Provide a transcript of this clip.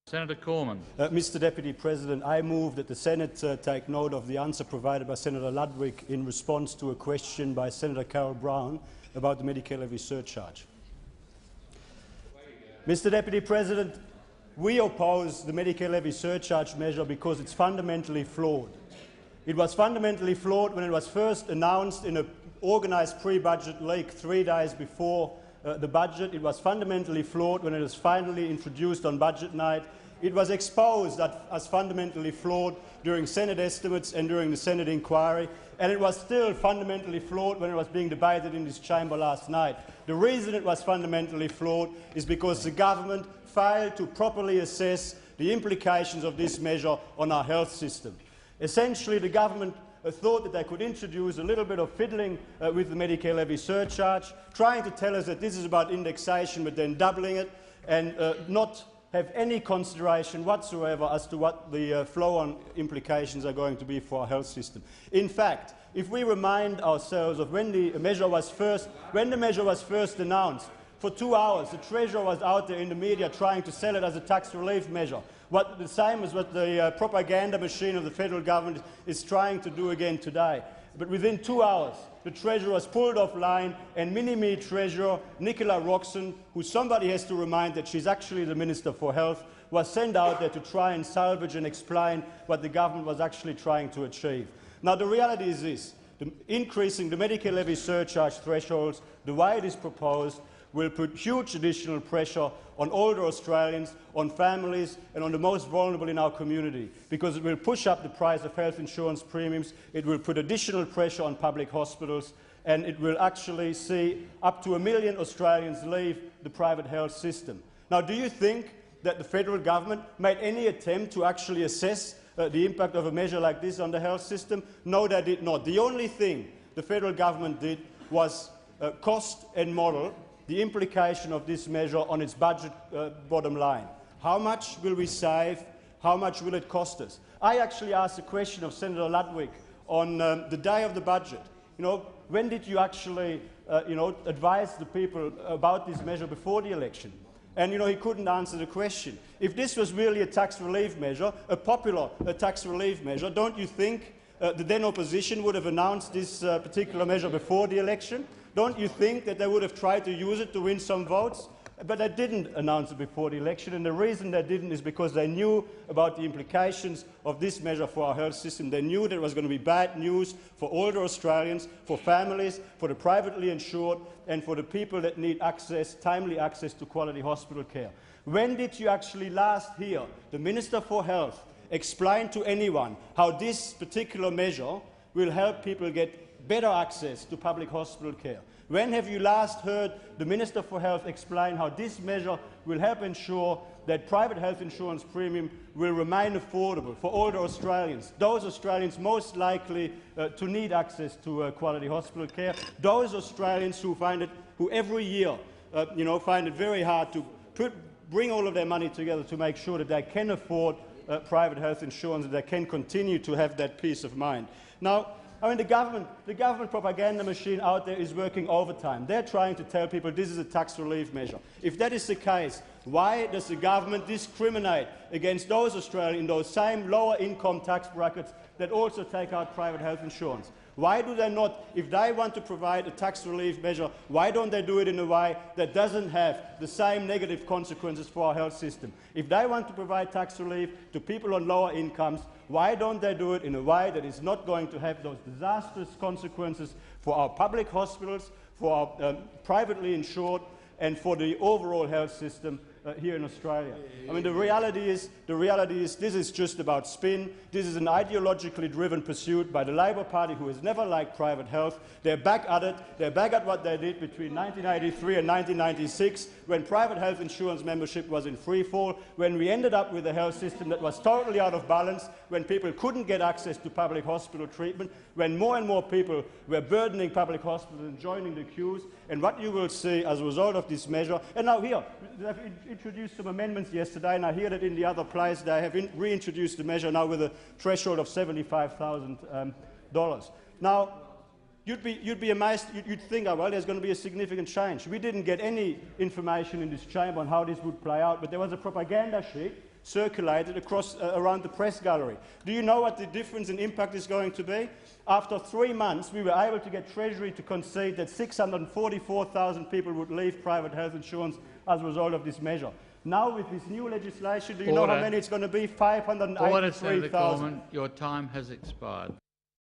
Senator Cormann. Mr Deputy President, I move that the Senate take note of the answer provided by Senator Ludwig in response to a question by Senator Carol Brown about the Medicare Levy Surcharge. Mr Deputy President, we oppose the Medicare Levy Surcharge measure because it's fundamentally flawed. It was fundamentally flawed when it was first announced in an organised pre-budget leak 3 days before the budget. It was fundamentally flawed when it was finally introduced on budget night. It was exposed as fundamentally flawed during Senate estimates and during the Senate inquiry, and it was still fundamentally flawed when it was being debated in this chamber last night. The reason it was fundamentally flawed is because the government failed to properly assess the implications of this measure on our health system. Essentially, the government thought that they could introduce a little bit of fiddling with the Medicare Levy Surcharge, trying to tell us that this is about indexation but then doubling it, and not have any consideration whatsoever as to what the flow-on implications are going to be for our health system. In fact, if we remind ourselves of when the measure was first announced, for 2 hours the Treasurer was out there in the media trying to sell it as a tax relief measure, the same as what the propaganda machine of the federal government is trying to do again today. But within 2 hours, the Treasurer was pulled offline, and Mini-Me Treasurer Nicola Roxon, who somebody has to remind that she's actually the Minister for Health, was sent out there to try and salvage and explain what the government was actually trying to achieve. Now, the reality is this. Increasing the Medicare Levy Surcharge thresholds, the way it is proposed, will put huge additional pressure on older Australians, on families and on the most vulnerable in our community, because it will push up the price of health insurance premiums, it will put additional pressure on public hospitals, and it will actually see up to 1 million Australians leave the private health system. Now, do you think that the federal government made any attempt to actually assess the impact of a measure like this on the health system? No, they did not. The only thing the federal government did was cost and model the implication of this measure on its budget bottom line. How much will we save? How much will it cost us? I actually asked a question of Senator Ludwig on the day of the budget. When did you actually advise the people about this measure before the election? And he couldn't answer the question. If this was really a tax relief measure, a popular tax relief measure, don't you think the then opposition would have announced this particular measure before the election? Don't you think that they would have tried to use it to win some votes? But they didn't announce it before the election, and the reason they didn't is because they knew about the implications of this measure for our health system. They knew that it was going to be bad news for older Australians, for families, for the privately insured, and for the people that need timely access to quality hospital care. When did you actually last hear the Minister for Health explain to anyone how this particular measure will help people get better access to public hospital care? When have you last heard the Minister for Health explain how this measure will help ensure that private health insurance premium will remain affordable for older Australians, those Australians most likely to need access to quality hospital care, those Australians who every year find it very hard to bring all of their money together to make sure that they can afford private health insurance, and they can continue to have that peace of mind. Now, the government propaganda machine out there is working overtime. They're trying to tell people this is a tax relief measure. If that is the case, why does the government discriminate against those Australians in those same lower income tax brackets that also take out private health insurance? Why do they not, if they want to provide a tax relief measure, why don't they do it in a way that doesn't have the same negative consequences for our health system? If they want to provide tax relief to people on lower incomes, why don't they do it in a way that is not going to have those disastrous consequences for our public hospitals, for our privately insured, and for the overall health system here in Australia? The reality is this is just about spin. This is an ideologically driven pursuit by the Labor Party, who has never liked private health. They're back at it. They're back at what they did between 1983 and 1996, when private health insurance membership was in free fall, when we ended up with a health system that was totally out of balance, when people couldn't get access to public hospital treatment, when more and more people were burdening public hospitals and joining the queues. And what you will see as a result of this measure, and now here, they've introduced some amendments yesterday, and I hear that in the other place they have reintroduced the measure now with a threshold of $75,000. Now, You'd be amazed. You'd think, oh, well, there's going to be a significant change. We didn't get any information in this chamber on how this would play out, but there was a propaganda sheet circulated around the press gallery. Do you know what the difference in impact is going to be? After 3 months, we were able to get Treasury to concede that 644,000 people would leave private health insurance as a result of this measure. Now, with this new legislation, do you know how many it's going to be? 583,000. Senator Cormann, your time has expired.